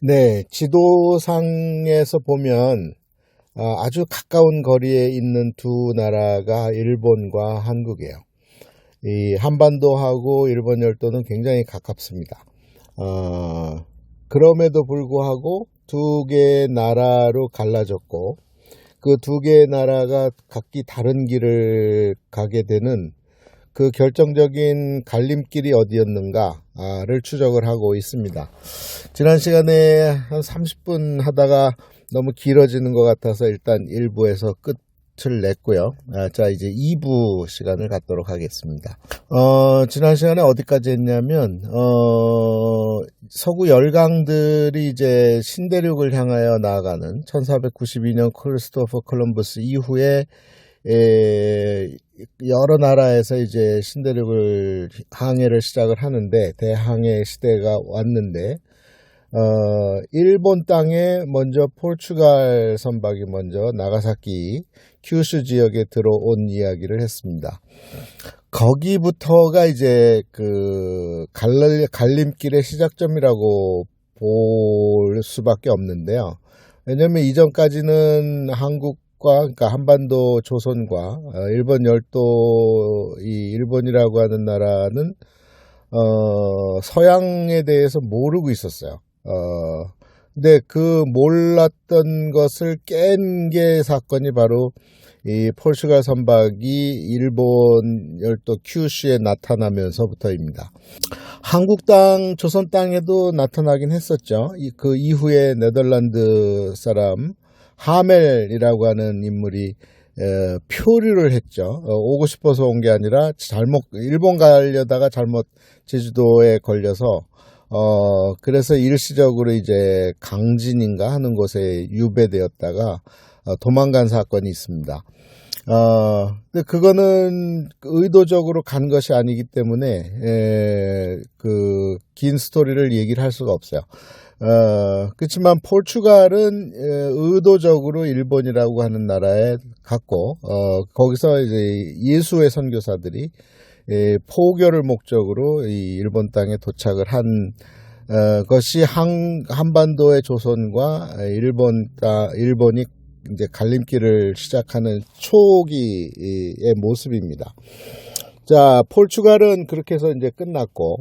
네, 지도상에서 보면 아주 가까운 거리에 있는 두 나라가 일본과 한국이에요. 이 한반도하고 일본 열도는 굉장히 가깝습니다. 그럼에도 불구하고 두 개의 나라로 갈라졌고, 그 두 개의 나라가 각기 다른 길을 가게 되는 그 결정적인 갈림길이 어디였는가를 추적을 하고 있습니다. 지난 시간에 한 30분 하다가 너무 길어지는 것 같아서 일단 1부에서 끝을 냈고요. 자, 이제 2부 시간을 갖도록 하겠습니다. 지난 시간에 어디까지 했냐면 서구 열강들이 이제 신대륙을 향하여 나아가는 1492년 크리스토퍼 콜럼버스 이후에 여러 나라에서 이제 신대륙을 항해를 시작을 하는데, 대항해 시대가 왔는데 일본 땅에 먼저 포르투갈 선박이 먼저 나가사키 큐슈 지역에 들어온 이야기를 했습니다. 거기부터가 이제 그 갈림길의 시작점이라고 볼 수밖에 없는데요. 왜냐면 이전까지는 그러니까 한반도 조선과 일본 열도, 이 일본이라고 하는 나라는 서양에 대해서 모르고 있었어요. 근데 그 몰랐던 것을 깬 게 사건이 바로 이 포르투갈 선박이 일본 열도 큐슈에 나타나면서부터입니다. 한국 땅, 조선 땅에도 나타나긴 했었죠. 그 이후에 네덜란드 사람 하멜이라고 하는 인물이 표류를 했죠. 오고 싶어서 온 게 아니라 일본 가려다가 잘못 제주도에 걸려서 그래서 일시적으로 이제 강진인가 하는 곳에 유배되었다가 도망간 사건이 있습니다. 근데 그거는 의도적으로 간 것이 아니기 때문에 그 긴 스토리를 얘기를 할 수가 없어요. 그렇지만 포르투갈은 의도적으로 일본이라고 하는 나라에 갔고, 거기서 이제 예수의 선교사들이 포교를 목적으로 이 일본 땅에 도착을 한 것이 한반도의 조선과 일본이 이제 갈림길을 시작하는 초기의 모습입니다. 자, 포르투갈은 그렇게 해서 이제 끝났고,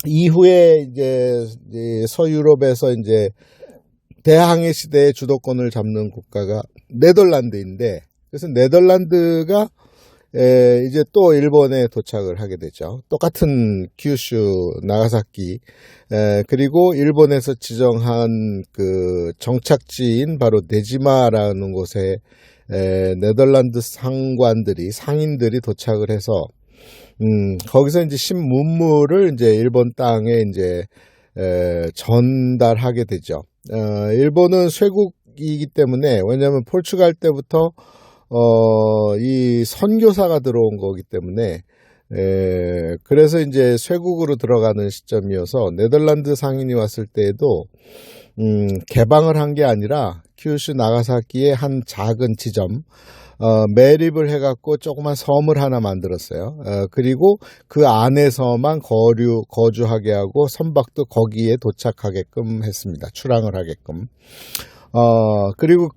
이후에 이제 서유럽에서 이제 대항해 시대의 주도권을 잡는 국가가 네덜란드인데, 그래서 네덜란드가 이제 또 일본에 도착을 하게 되죠. 똑같은 큐슈, 나가사키, 그리고 일본에서 지정한 그 정착지인 바로 네지마라는 곳에 네덜란드 상인들이 도착을 해서 거기서 이제 신문물을 이제 일본 땅에 이제 전달하게 되죠. 일본은 쇄국이기 때문에, 왜냐하면 포르투갈 때부터 이 선교사가 들어온 거기 때문에, 그래서 이제 쇄국으로 들어가는 시점이어서 네덜란드 상인이 왔을 때에도 개방을 한 게 아니라 큐슈 나가사키의 한 작은 지점, 매립을 해갖고 조그만 섬을 하나 만들었어요. 그리고 그 안에서만 거주하게 하고 선박도 거기에 도착하게끔 했습니다. 출항을 하게끔. 그리고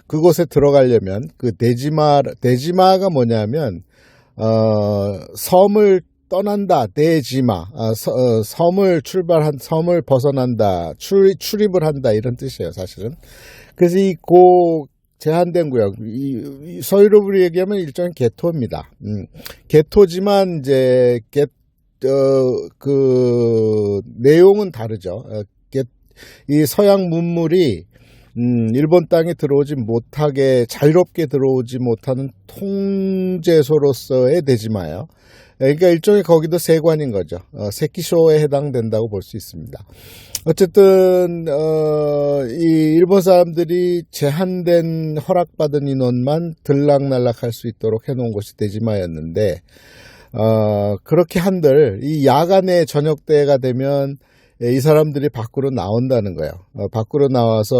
그곳에 들어가려면 그 데지마가 뭐냐면, 섬을 떠난다, 데지마, 섬을 벗어난다, 출입을 한다, 이런 뜻이에요, 사실은. 그래서 제한된 구역, 서유럽으로 얘기하면 일종의 개토입니다. 개토지만 이제 그 내용은 다르죠. 이 서양 문물이 일본 땅에 자유롭게 들어오지 못하는 통제소로서의 데지마예요. 그러니까 일종의 거기도 세관인 거죠. 세키쇼에 해당된다고 볼 수 있습니다. 어쨌든 이 일본 사람들이 제한된 허락받은 인원만 들락날락할 수 있도록 해놓은 곳이 데지마였는데, 그렇게 한들 이 야간에 저녁 때가 되면 이 사람들이 밖으로 나온다는 거예요. 밖으로 나와서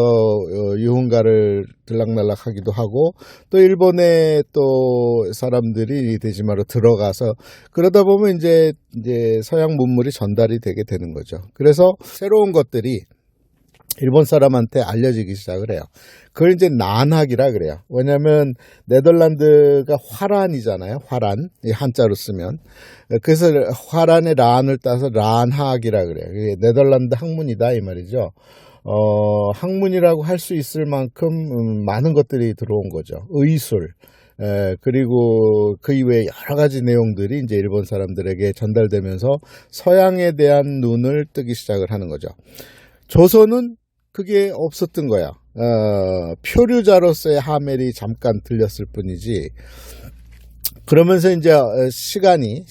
유흥가를 들락날락 하기도 하고, 또 일본의 또 사람들이 대지마로 들어가서, 그러다 보면 이제 서양 문물이 전달이 되게 되는 거죠. 그래서 새로운 것들이 일본 사람한테 알려지기 시작을 해요. 그걸 이제 난학이라 그래요. 왜냐하면 네덜란드가 화란이잖아요. 화란, 이 한자로 쓰면. 그래서 화란의 란을 따서 란학이라 그래요. 이게 네덜란드 학문이다 이 말이죠. 학문이라고 할 수 있을 만큼 많은 것들이 들어온 거죠. 의술, 그리고 그 이외에 여러 가지 내용들이 이제 일본 사람들에게 전달되면서 서양에 대한 눈을 뜨기 시작을 하는 거죠. 조선은 그게 없었던 거야. 표류자로서의 하멜이 잠깐 들렸을 뿐이지. 그러면서 이제 시간이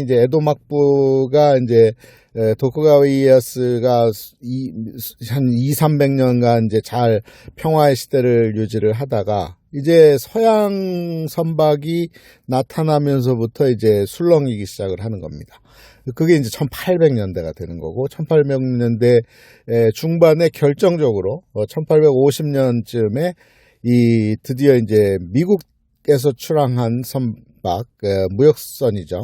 이제 에도 막부가 이제 도쿠가와 이에야스가 한 200~300년간 이제 잘 평화의 시대를 유지를 하다가 이제 서양 선박이 나타나면서부터 이제 술렁이기 시작을 하는 겁니다. 그게 이제 1800년대가 되는 거고, 1800년대 중반에 결정적으로 1850년쯤에 드디어 이제 미국에서 출항한 선박, 무역선이죠.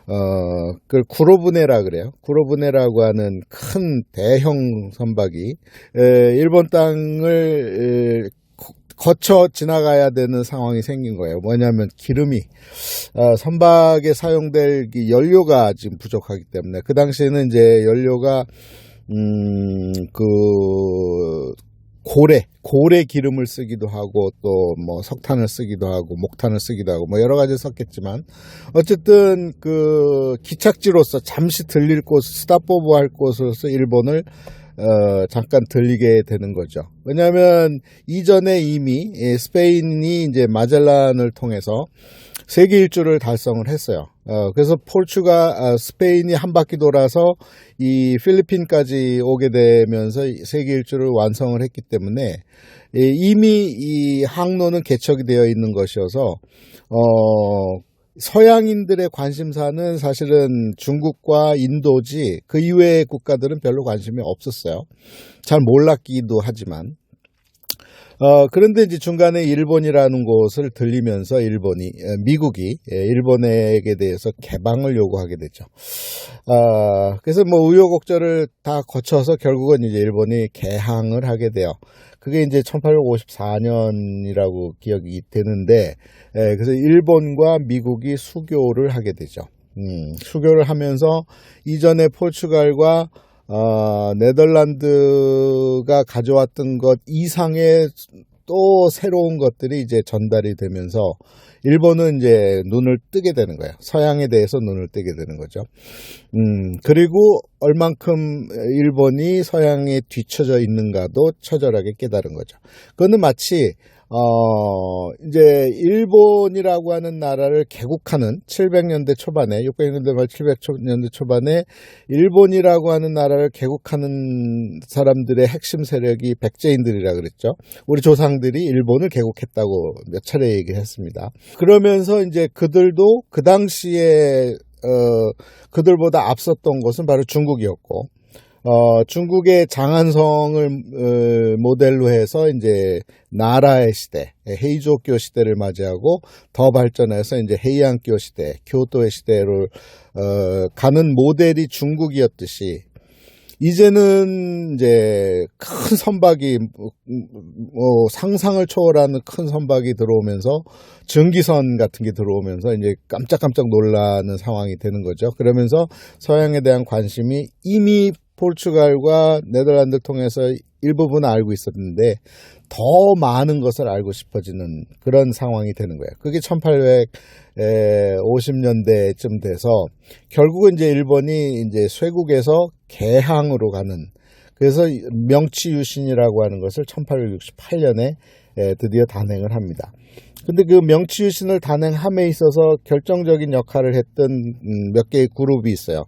그걸 구로부네라 그래요. 구로부네라고 하는 큰 대형 선박이 일본 땅을 거쳐 지나가야 되는 상황이 생긴 거예요. 뭐냐면 기름이 선박에 사용될 연료가 지금 부족하기 때문에, 그 당시에는 이제 연료가 고래 기름을 쓰기도 하고, 또 뭐 석탄을 쓰기도 하고, 목탄을 쓰기도 하고, 뭐 여러 가지 썼겠지만, 어쨌든 그 기착지로서 잠시 들릴 곳, 스탑오버 할 곳으로서 일본을 잠깐 들리게 되는 거죠. 왜냐하면 이전에 이미 스페인이 이제 마젤란을 통해서 세계 일주를 달성을 했어요. 그래서 스페인이 한 바퀴 돌아서 이 필리핀까지 오게 되면서 세계 일주를 완성을 했기 때문에 이미 이 항로는 개척이 되어 있는 것이어서 서양인들의 관심사는 사실은 중국과 인도지 그 이외의 국가들은 별로 관심이 없었어요. 잘 몰랐기도 하지만. 그런데 이제 중간에 일본이라는 곳을 들리면서 미국이 일본에게 대해서 개방을 요구하게 되죠. 그래서 뭐 우여곡절을 다 거쳐서 결국은 이제 일본이 개항을 하게 돼요. 그게 이제 1854년이라고 기억이 되는데, 그래서 일본과 미국이 수교를 하게 되죠. 수교를 하면서 이전에 포르투갈과 네덜란드가 가져왔던 것 이상의 또 새로운 것들이 이제 전달이 되면서 일본은 이제 눈을 뜨게 되는 거예요. 서양에 대해서 눈을 뜨게 되는 거죠. 그리고 얼만큼 일본이 서양에 뒤처져 있는가도 처절하게 깨달은 거죠. 그거는 마치 이제 일본이라고 하는 나라를 개국하는 700년대 초반에, 600년대 말 700년대 초반에 일본이라고 하는 나라를 개국하는 사람들의 핵심 세력이 백제인들이라 그랬죠. 우리 조상들이 일본을 개국했다고 몇 차례 얘기를 했습니다. 그러면서 이제 그들도 그 당시에 그들보다 앞섰던 것은 바로 중국이었고, 중국의 장안성을 모델로 해서 이제 나라의 시대, 헤이조교 시대를 맞이하고 더 발전해서 이제 헤이안교 시대, 교토의 시대로 가는 모델이 중국이었듯이, 이제는 이제 큰 선박이 상상을 초월하는 큰 선박이 들어오면서, 증기선 같은 게 들어오면서 이제 깜짝깜짝 놀라는 상황이 되는 거죠. 그러면서 서양에 대한 관심이 이미 포르투갈과 네덜란드를 통해서 일부분은 알고 있었는데 더 많은 것을 알고 싶어지는 그런 상황이 되는 거예요. 그게 1850년대쯤 돼서 결국은 이제 일본이 이제 쇄국에서 개항으로 가는, 그래서 명치유신이라고 하는 것을 1868년에 드디어 단행을 합니다. 근데 그 명치유신을 단행함에 있어서 결정적인 역할을 했던 몇 개의 그룹이 있어요.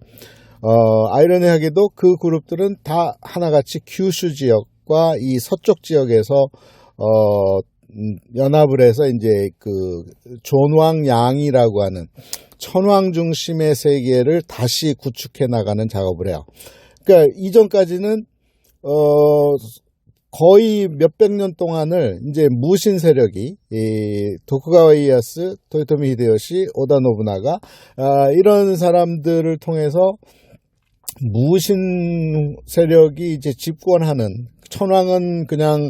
아이러니하게도 그 그룹들은 다 하나같이 규슈 지역과 이 서쪽 지역에서 연합을 해서 이제 그 존왕양이라고 하는 천왕 중심의 세계를 다시 구축해 나가는 작업을 해요. 그러니까 이전까지는 거의 몇백 년 동안을 이제 무신 세력이 도쿠가와 이에야스, 토요토미 히데요시, 오다 노부나가 이런 사람들을 통해서 무신 세력이 이제 집권하는, 천황은 그냥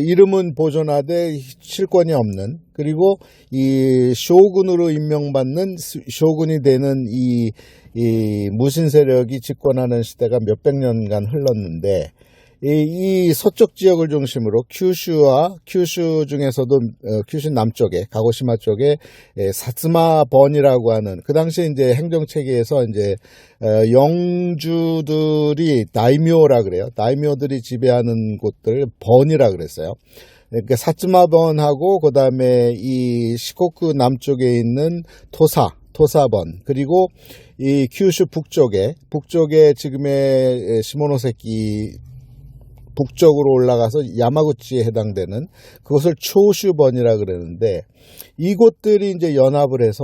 이름은 보존하되 실권이 없는, 그리고 이 쇼군으로 임명받는 쇼군이 되는 이 무신 세력이 집권하는 시대가 몇백 년간 흘렀는데, 이 서쪽 지역을 중심으로 큐슈 중에서도 큐슈 남쪽에, 가고시마 쪽에 사츠마 번이라고 하는, 그 당시에 이제 행정체계에서 이제 영주들이 다이묘라 그래요. 다이묘들이 지배하는 곳들 번이라 그랬어요. 그러니까 사츠마 번하고 그 다음에 이 시코쿠 남쪽에 있는 토사번, 그리고 이 큐슈 북쪽에 지금의 시모노세키 북쪽으로 올라가서 야마구치에 해당되는 그것을 초슈번이라 그러는데, 이곳들이 이제 연합을 해서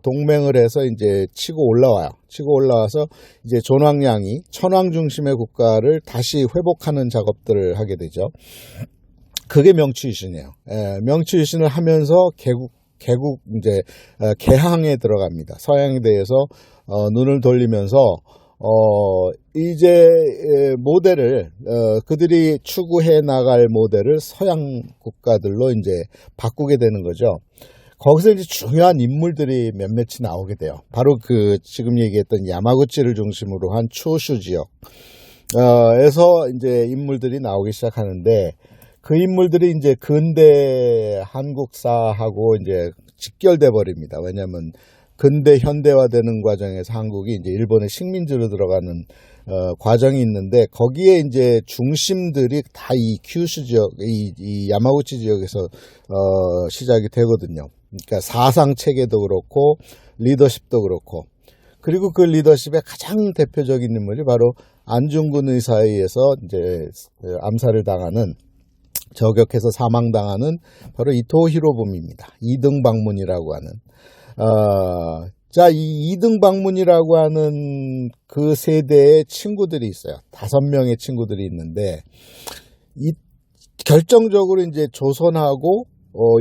동맹을 해서 이제 치고 올라와서 이제 존왕량이 천황 중심의 국가를 다시 회복하는 작업들을 하게 되죠. 그게 명치유신이에요. 명치유신을 하면서 개국 이제 개항에 들어갑니다. 서양에 대해서 눈을 돌리면서 이제 모델을 그들이 추구해 나갈 모델을 서양 국가들로 이제 바꾸게 되는 거죠. 거기서 이제 중요한 인물들이 몇몇이 나오게 돼요. 바로 그 지금 얘기했던 야마구치를 중심으로 한 초슈 지역에서 이제 인물들이 나오기 시작하는데, 그 인물들이 이제 근대 한국사하고 이제 직결돼 버립니다. 왜냐하면 근대 현대화되는 과정에서 한국이 이제 일본의 식민지로 들어가는 과정이 있는데, 거기에 이제 중심들이 다 이 큐슈 지역, 이 야마구치 지역에서 시작이 되거든요. 그러니까 사상 체계도 그렇고 리더십도 그렇고, 그리고 그 리더십의 가장 대표적인 인물이 바로 안중근 의사에 의해서 이제 암살을 당하는, 저격해서 사망당하는 바로 이토 히로부미입니다. 이등 방문이라고 하는. 이 이등 방문이라고 하는 그 세대의 친구들이 있어요. 5명의 친구들이 있는데, 결정적으로 이제 조선하고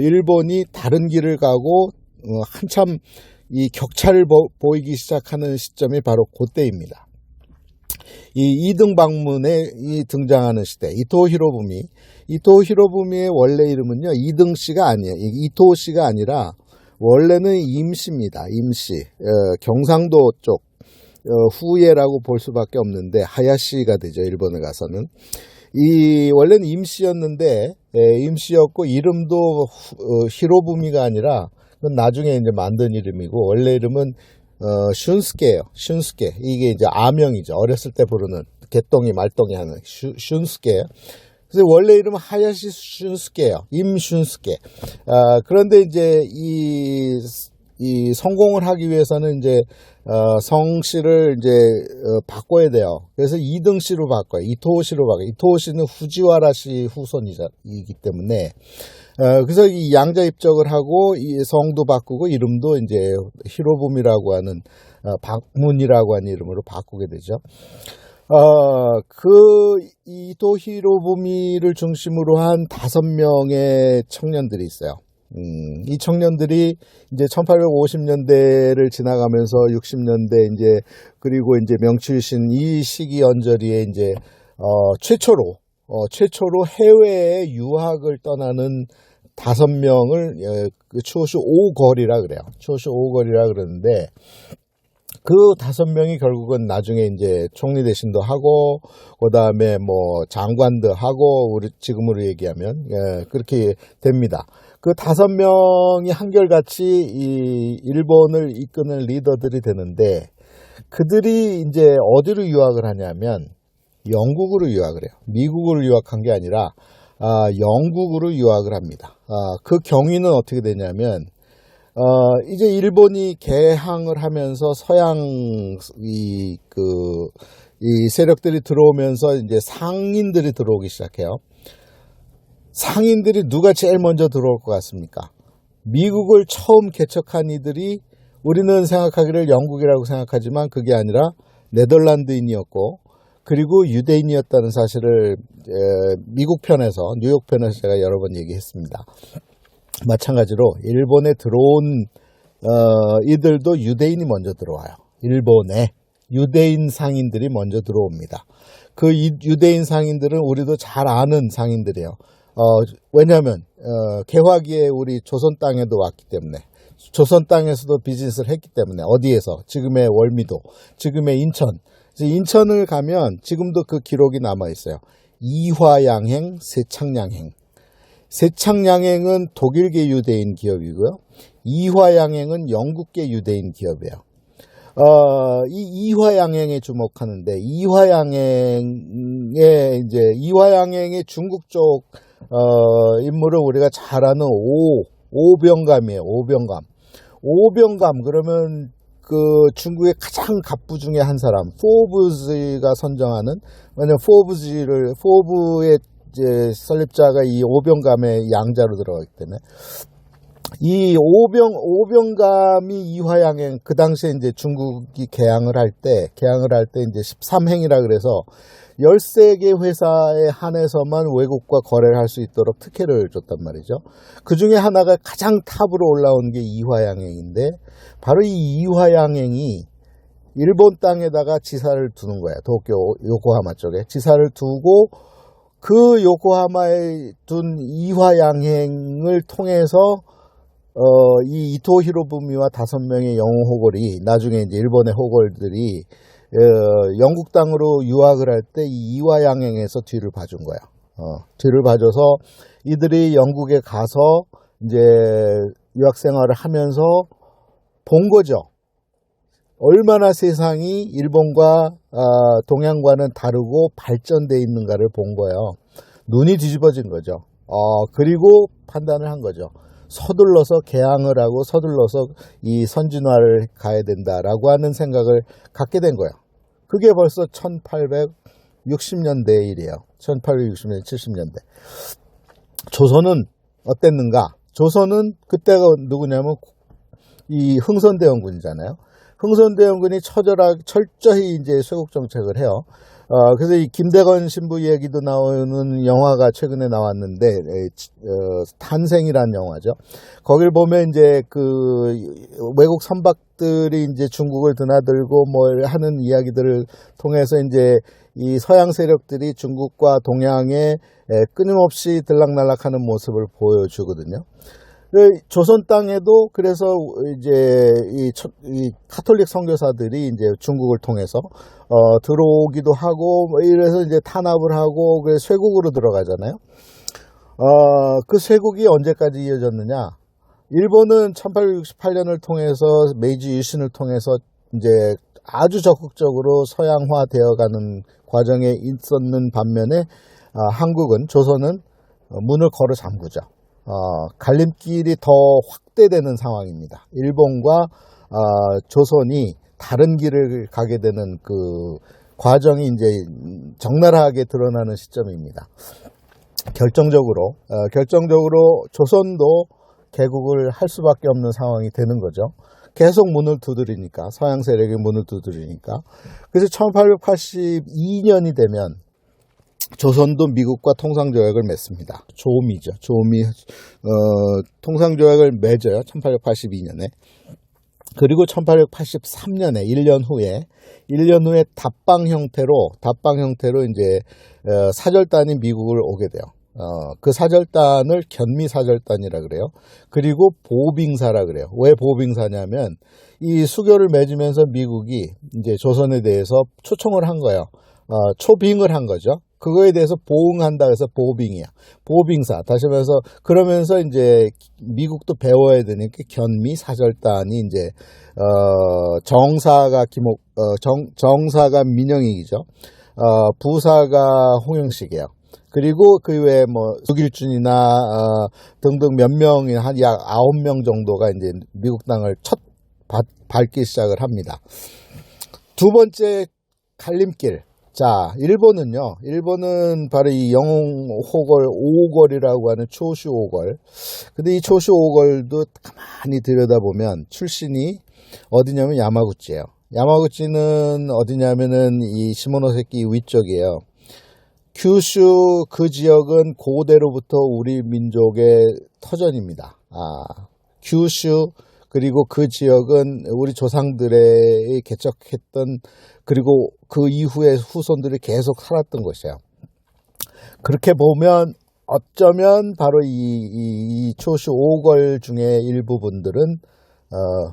일본이 다른 길을 가고 한참 이 격차를 보이기 시작하는 시점이 바로 그때입니다. 이 이등 방문에 등장하는 시대, 이토 히로부미의 원래 이름은요, 이등 씨가 아니에요. 이토 씨가 아니라 원래는 임씨입니다. 임씨. 경상도 쪽 후예라고 볼 수밖에 없는데 하야시가 되죠. 일본에 가서는. 원래는 임씨였는데, 임씨였고 이름도 히로부미가 아니라 그건 나중에 이제 만든 이름이고, 원래 이름은 슌스케예요. 슌스케. 이게 이제 아명이죠. 어렸을 때 부르는 개똥이 말똥이 하는 슌스케예요. 그래서 원래 이름은 하야시 슌스케예요. 임슌스케. 그런데 이제 이 성공을 하기 위해서는 이제 성씨를 이제 바꿔야 돼요. 그래서 이등씨로 바꿔요. 이토씨로 바꿔요. 이토씨는 후지와라씨 후손이기 때문에 그래서 이 양자 입적을 하고 이 성도 바꾸고 이름도 이제 히로부미라고 하는 박문이라고 하는 이름으로 바꾸게 되죠. 이토 히로부미를 중심으로 한 5명의 청년들이 있어요. 이 청년들이 이제 1850년대를 지나가면서 60년대 이제, 그리고 이제 명치유신 이 시기 언저리에 이제, 최초로 해외에 유학을 떠나는 5명을 초슈 5거리라 그래요. 초슈 5거리라 그러는데, 그 5명이 결국은 나중에 이제 총리 대신도 하고, 그 다음에 뭐 장관도 하고, 우리 지금으로 얘기하면, 그렇게 됩니다. 그 5명이 한결같이 이 일본을 이끄는 리더들이 되는데, 그들이 이제 어디로 유학을 하냐면, 영국으로 유학을 해요. 미국으로 유학한 게 아니라, 영국으로 유학을 합니다. 그 경위는 어떻게 되냐면, 이제 일본이 개항을 하면서 서양 이 세력들이 들어오면서 이제 상인들이 들어오기 시작해요. 상인들이 누가 제일 먼저 들어올 것 같습니까? 미국을 처음 개척한 이들이, 우리는 생각하기를 영국이라고 생각하지만 그게 아니라 네덜란드인이었고, 그리고 유대인이었다는 사실을 미국 편에서, 뉴욕 편에서 제가 여러 번 얘기했습니다. 마찬가지로 일본에 들어온 이들도 유대인이 먼저 들어와요. 일본에 유대인 상인들이 먼저 들어옵니다. 그 유대인 상인들은 우리도 잘 아는 상인들이에요. 왜냐하면 개화기에 우리 조선 땅에도 왔기 때문에, 조선 땅에서도 비즈니스를 했기 때문에, 어디에서? 지금의 월미도, 지금의 인천. 인천을 가면 지금도 그 기록이 남아 있어요. 이화양행, 세창양행. 세창양행은 독일계 유대인 기업이고요. 이화양행은 영국계 유대인 기업이에요. 이 이화양행에 주목하는데, 이화양행의 중국 쪽 인물을 우리가 잘 아는 오병감이에요. 오병감 그러면 그 중국의 가장 갑부 중에 한 사람, 포브즈가 선정하는, 왜냐면 포브의 이제 설립자가 이 오병감의 양자로 들어가기 때문에, 이 오병감이 이화양행, 그 당시에 이제 중국이 개항을 할 때 이제 13행이라 그래서 13개 회사에 한해서만 외국과 거래를 할 수 있도록 특혜를 줬단 말이죠. 그 중에 하나가 가장 탑으로 올라온 게 이화양행인데, 바로 이 이화양행이 일본 땅에다가 지사를 두는 거야. 도쿄 요코하마 쪽에 지사를 두고, 그 요코하마에 둔 이화양행을 통해서 이 이토 히로부미와 5명의 영웅 호걸이, 나중에 이제 일본의 호걸들이 영국 땅으로 유학을 할 때 이 이화양행에서 뒤를 봐준 거야. 뒤를 봐줘서 이들이 영국에 가서 이제 유학 생활을 하면서 본 거죠. 얼마나 세상이 일본과 동양과는 다르고 발전되어 있는가를 본 거예요. 눈이 뒤집어진 거죠. 그리고 판단을 한 거죠. 서둘러서 개항을 하고 서둘러서 이 선진화를 가야 된다라고 하는 생각을 갖게 된 거예요. 그게 벌써 1860년대의 일이에요. 1860년, 70년대. 조선은 어땠는가? 조선은 그때가 누구냐면 이 흥선대원군이잖아요. 흥선대원군이 철저히 이제 쇄국 정책을 해요. 그래서 이 김대건 신부 얘기도 나오는 영화가 최근에 나왔는데, 탄생이라는 영화죠. 거길 보면 이제 그 외국 선박들이 이제 중국을 드나들고 뭐 하는 이야기들을 통해서 이제 이 서양 세력들이 중국과 동양에 끊임없이 들락날락하는 모습을 보여주거든요. 조선 땅에도 그래서 이제 이 카톨릭 선교사들이 이제 중국을 통해서 들어오기도 하고, 뭐 이래서 이제 탄압을 하고, 그래서 쇄국으로 들어가잖아요. 그 쇄국이 언제까지 이어졌느냐? 일본은 1868년을 통해서 메이지 유신을 통해서 이제 아주 적극적으로 서양화 되어가는 과정에 있었는 반면에, 조선은 문을 걸어 잠그죠. 갈림길이 더 확대되는 상황입니다. 일본과 조선이 다른 길을 가게 되는 그 과정이 이제 적나라하게 드러나는 시점입니다. 결정적으로 조선도 개국을 할 수밖에 없는 상황이 되는 거죠. 계속 문을 두드리니까, 서양 세력이 문을 두드리니까. 그래서 1882년이 되면 조선도 미국과 통상조약을 맺습니다. 조미죠. 통상조약을 맺어요. 1882년에. 그리고 1883년에 1년 후에 답방 형태로 이제 사절단이 미국을 오게 돼요. 그 사절단을 견미사절단이라 그래요. 그리고 보빙사라 그래요. 왜 보빙사냐면 이 수교를 맺으면서 미국이 이제 조선에 대해서 초청을 한 거예요. 초빙을 한 거죠. 그거에 대해서 보응한다 해서 보빙이야. 보빙사. 다시 말해서 그러면서 이제 미국도 배워야 되니까 견미사절단이 이제 정사가 정사가 민영익이죠. 부사가 홍영식이에요. 그리고 그 외에 뭐 육일준이나 등등 몇 명이 한 약 9명 정도가 이제 미국 땅을 밟기 시작을 합니다. 두 번째 갈림길. 자, 일본은 바로 이 영웅호걸 5호걸이라고 하는 초슈 5걸. 근데 이 초슈 5걸도 가만히 들여다보면 출신이 어디냐면 야마구치예요. 야마구치는 어디냐면은 이 시모노세키 위쪽이에요. 큐슈 그 지역은 고대로부터 우리 민족의 터전입니다. 큐슈 그리고 그 지역은 우리 조상들의 개척했던, 그리고 그 이후에 후손들이 계속 살았던 곳이에요. 그렇게 보면 어쩌면 바로 이 초슈 5걸 중에 일부분들은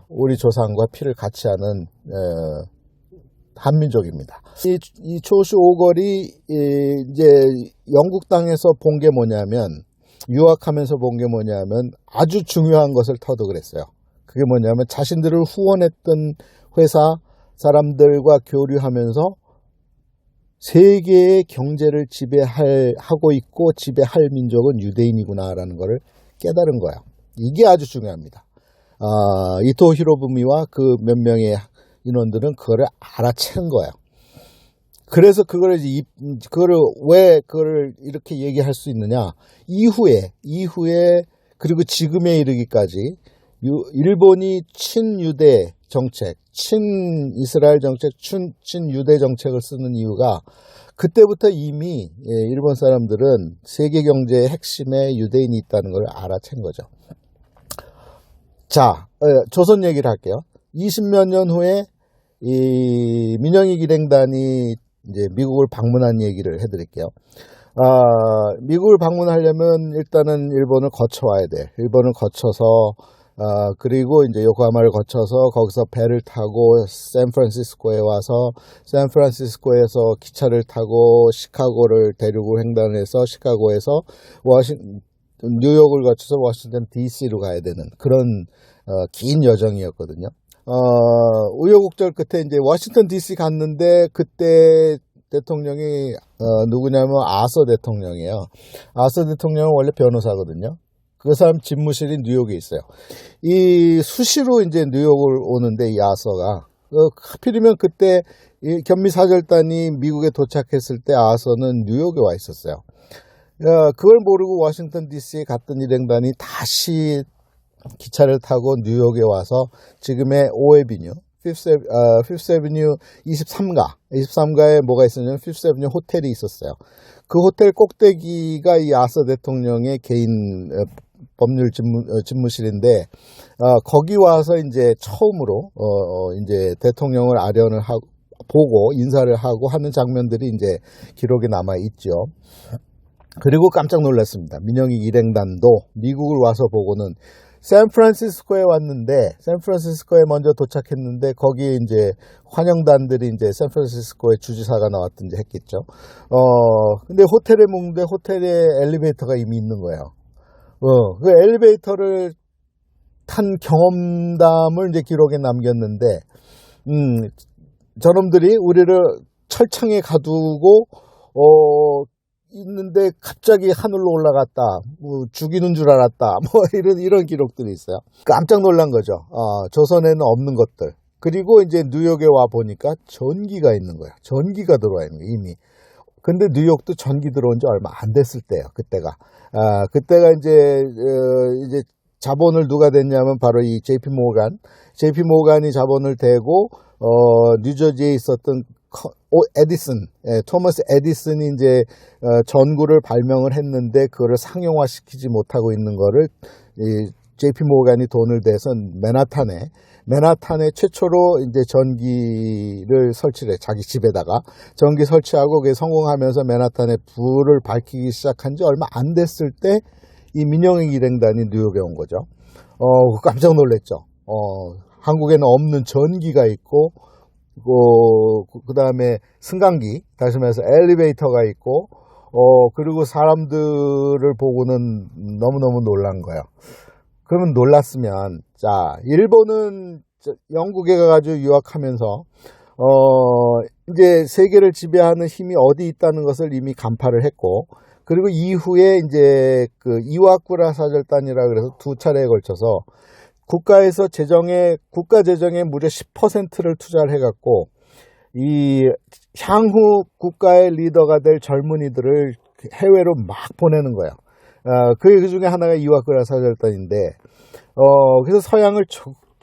우리 조상과 피를 같이 하는 한민족입니다. 이 초슈 5걸이 이제 영국 땅에서 본 게 뭐냐면, 유학하면서 본 게 뭐냐면 아주 중요한 것을 터득을 했어요. 그게 뭐냐면 자신들을 후원했던 회사 사람들과 교류하면서 세계의 경제를 지배하고 있고 지배할 민족은 유대인이구나라는 것을 깨달은 거예요. 이게 아주 중요합니다. 이토 히로부미와 그 몇 명의 인원들은 그거를 알아챈 거예요. 그래서 그거를 왜 그거를 이렇게 얘기할 수 있느냐? 이후에 그리고 지금에 이르기까지 일본이 친유대 정책, 친이스라엘 정책, 친유대 정책을 쓰는 이유가, 그때부터 이미 일본 사람들은 세계 경제의 핵심에 유대인이 있다는 걸 알아챈 거죠. 자, 조선 얘기를 할게요. 20몇 년 후에 이 민영익 일행단이 이제 미국을 방문한 얘기를 해드릴게요. 미국을 방문하려면 일단은 일본을 거쳐와야 돼. 일본을 거쳐서 그리고 이제 요코하마를 거쳐서 거기서 배를 타고 샌프란시스코에 와서, 샌프란시스코에서 기차를 타고 시카고를 대륙을 횡단해서 시카고에서 뉴욕을 거쳐서 워싱턴 DC로 가야 되는 그런 긴 여정이었거든요. 우여곡절 끝에 이제 워싱턴 DC 갔는데, 그때 대통령이 누구냐면 아서 대통령이에요. 아서 대통령은 원래 변호사거든요. 그 사람 집무실이 뉴욕에 있어요. 이 수시로 이제 뉴욕을 오는데, 이 아서가 하필이면 그때 이 견미사절단이 미국에 도착했을 때 아서는 뉴욕에 와 있었어요. 그걸 모르고 워싱턴 DC에 갔던 일행단이 다시 기차를 타고 뉴욕에 와서 지금의 오에비뉴, 피프스 애비뉴 23가에 뭐가 있었냐면 피프스 애비뉴 호텔이 있었어요. 그 호텔 꼭대기가 이 아서 대통령의 개인 법률 집무실인데, 거기 와서 이제 처음으로 이제 대통령을 아련을 하고 보고 인사를 하고 하는 장면들이 이제 기록에 남아 있죠. 그리고 깜짝 놀랐습니다. 민영익 일행단도 미국을 와서 보고는 샌프란시스코에 왔는데, 샌프란시스코에 먼저 도착했는데, 거기에 이제 환영단들이 이제 샌프란시스코의 주지사가 나왔든지 했겠죠. 근데 호텔에 묵는데 호텔에 엘리베이터가 이미 있는 거예요. 그 엘리베이터를 탄 경험담을 이제 기록에 남겼는데, 저놈들이 우리를 철창에 가두고, 있는데 갑자기 하늘로 올라갔다, 죽이는 줄 알았다, 이런 기록들이 있어요. 깜짝 놀란 거죠. 조선에는 없는 것들. 그리고 이제 뉴욕에 와 보니까 전기가 있는 거예요. 전기가 들어와 있는 거예요, 이미. 근데 뉴욕도 전기 들어온 지 얼마 안 됐을 때예요, 그때가. 그때가 이제 자본을 누가 댔냐면 바로 이 JP 모간이 자본을 대고, 뉴저지에 있었던 토머스 에디슨이 이제 전구를 발명을 했는데 그거를 상용화시키지 못하고 있는 거를 이 JP 모간이 돈을 대서 맨하탄에 최초로 이제 전기를 설치를 해. 자기 집에다가 전기 설치하고 그게 성공하면서 맨하탄에 불을 밝히기 시작한 지 얼마 안 됐을 때 이 민영익 일행단이 뉴욕에 온 거죠. 깜짝 놀랐죠. 한국에는 없는 전기가 있고, 그 다음에 승강기, 다시 말해서 엘리베이터가 있고, 그리고 사람들을 보고는 너무너무 놀란 거예요. 그러면 놀랐으면, 자, 일본은 영국에 가가지고 유학하면서, 이제 세계를 지배하는 힘이 어디 있다는 것을 이미 간파를 했고, 그리고 이후에 이제 그 이와쿠라 사절단이라 그래서 두 차례에 걸쳐서 국가에서 국가 재정의 무려 10%를 투자를 해갖고 이 향후 국가의 리더가 될 젊은이들을 해외로 막 보내는 거예요. 그 중에 하나가 이와쿠라 사절단인데, 그래서 서양을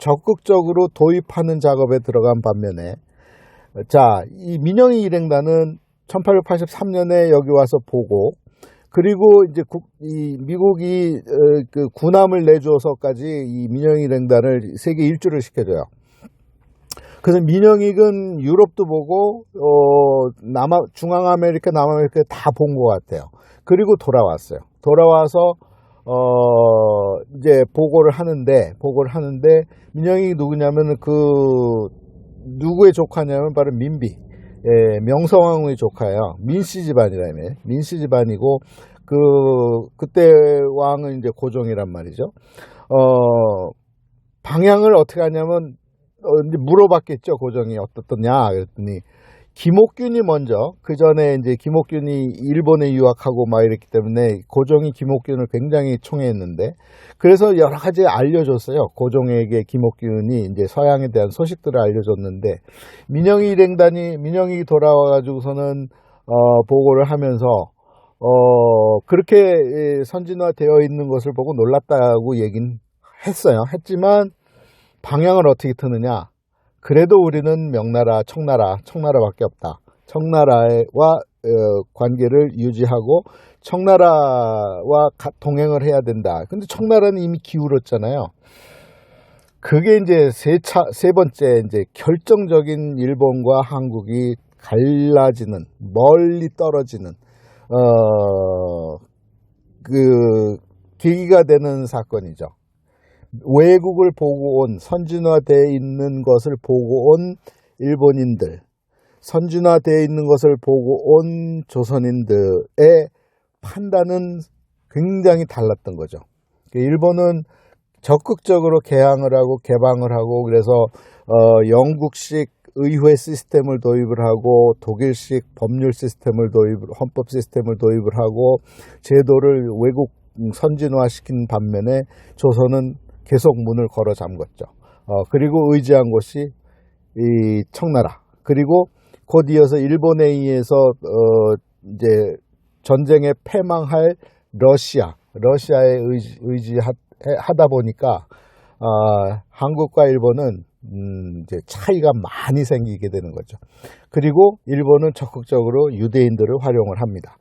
적극적으로 도입하는 작업에 들어간 반면에, 자, 이 민영희 일행단은 1883년에 여기 와서 보고, 그리고 이제 이 미국이 그 군함을 내줘서까지 이 민영희 일행단을 세계 일주를 시켜줘요. 그래서 민영익은 유럽도 보고 중앙아메리카, 남아메리카 다 본 것 같아요. 그리고 돌아왔어요. 돌아와서 이제 보고를 하는데 민영익이 누구냐면 누구의 조카냐면 바로 민비, 예, 명성황후의 조카예요. 민씨 집안이라며. 민씨 집안이고 그때 왕은 이제 고종이란 말이죠. 방향을 어떻게 하냐면 이제 물어봤겠죠. 고종이 어떻더냐 그랬더니 김옥균이 먼저, 그 전에 이제 김옥균이 일본에 유학하고 막 이랬기 때문에 고종이 김옥균을 굉장히 총애했는데, 그래서 여러 가지 알려줬어요. 고종에게 김옥균이 이제 서양에 대한 소식들을 알려줬는데, 민영이 돌아와가지고서는 보고를 하면서 그렇게 선진화되어 있는 것을 보고 놀랐다고 얘긴 했어요. 했지만 방향을 어떻게 트느냐? 그래도 우리는 명나라, 청나라밖에 없다. 청나라와 관계를 유지하고 청나라와 동행을 해야 된다. 근데 청나라는 이미 기울었잖아요. 그게 이제 세 번째 이제 결정적인 일본과 한국이 갈라지는, 멀리 떨어지는 그 계기가 되는 사건이죠. 외국을 보고 온, 선진화되어 있는 것을 보고 온 일본인들, 선진화되어 있는 것을 보고 온 조선인들의 판단은 굉장히 달랐던 거죠. 일본은 적극적으로 개항을 하고 개방을 하고, 그래서 영국식 의회 시스템을 도입을 하고 독일식 법률 시스템을 헌법 시스템을 도입을 하고 제도를 외국 선진화시킨 반면에 조선은 계속 문을 걸어 잠궜죠. 그리고 의지한 곳이 이 청나라. 그리고 곧 이어서 일본에 의해서 이제 전쟁에 패망할 러시아에 의지하다 보니까 한국과 일본은 이제 차이가 많이 생기게 되는 거죠. 그리고 일본은 적극적으로 유대인들을 활용을 합니다.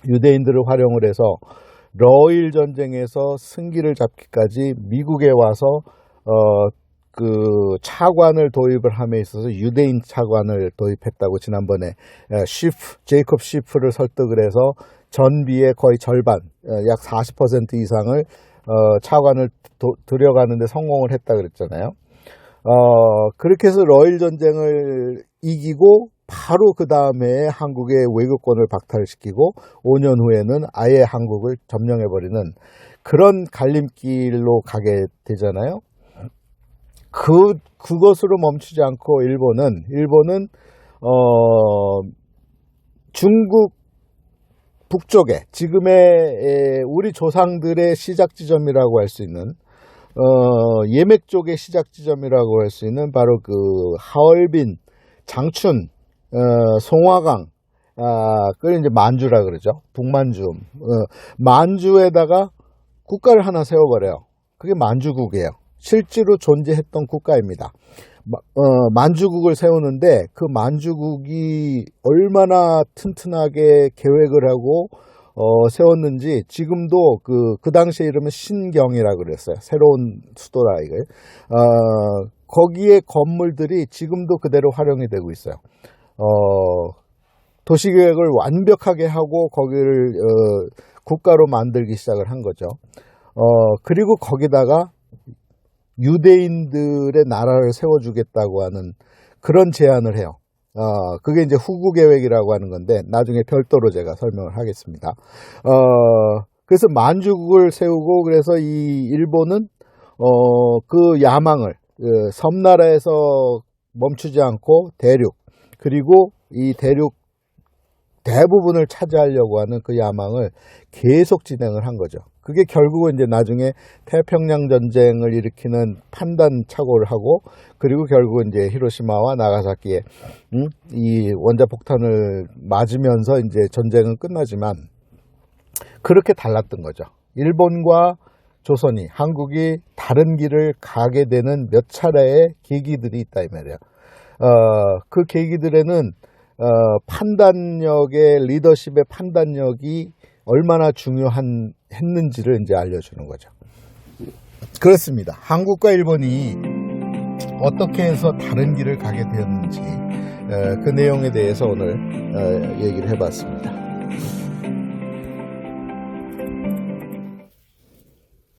유대인들을 활용을 해서 러일 전쟁에서 승기를 잡기까지 미국에 와서 그 차관을 도입을 함에 있어서 유대인 차관을 도입했다고 지난번에 제이콥 시프를 설득을 해서 전비의 거의 절반, 약 40% 이상을 차관을 들여가는데 성공을 했다 그랬잖아요. 그렇게 해서 러일 전쟁을 이기고 바로 그 다음에 한국의 외교권을 박탈시키고 5년 후에는 아예 한국을 점령해버리는 그런 갈림길로 가게 되잖아요. 그것으로 멈추지 않고 일본은 중국 북쪽에 지금의 우리 조상들의 시작 지점이라고 할 수 있는 예맥 쪽의 시작 지점이라고 할 수 있는 바로 그 하얼빈, 장춘, 송화강, 그걸 이제 만주라 그러죠. 북만주. 만주에다가 국가를 하나 세워버려요. 그게 만주국이에요. 실제로 존재했던 국가입니다. 만주국을 세우는데 그 만주국이 얼마나 튼튼하게 계획을 하고 세웠는지 지금도 그 당시에 이름은 신경이라 그랬어요. 새로운 수도라 이거. 거기에 건물들이 지금도 그대로 활용이 되고 있어요. 도시계획을 완벽하게 하고 거기를 국가로 만들기 시작을 한 거죠. 그리고 거기다가 유대인들의 나라를 세워주겠다고 하는 그런 제안을 해요. 그게 이제 후구 계획이라고 하는 건데 나중에 별도로 제가 설명을 하겠습니다. 그래서 만주국을 세우고 그래서 이 일본은 그 야망을 섬나라에서 멈추지 않고 대륙 그리고 이 대륙 대부분을 차지하려고 하는 그 야망을 계속 진행을 한 거죠. 그게 결국은 이제 나중에 태평양 전쟁을 일으키는 판단 착오를 하고 그리고 결국은 이제 히로시마와 나가사키에 이 원자폭탄을 맞으면서 이제 전쟁은 끝나지만 그렇게 달랐던 거죠. 일본과 조선이, 한국이 다른 길을 가게 되는 몇 차례의 계기들이 있다 이 말이에요. 그 계기들에는 판단력의, 리더십의 판단력이 얼마나 중요했는지를 이제 알려주는 거죠. 그렇습니다. 한국과 일본이 어떻게 해서 다른 길을 가게 되었는지 그 내용에 대해서 오늘 얘기를 해봤습니다.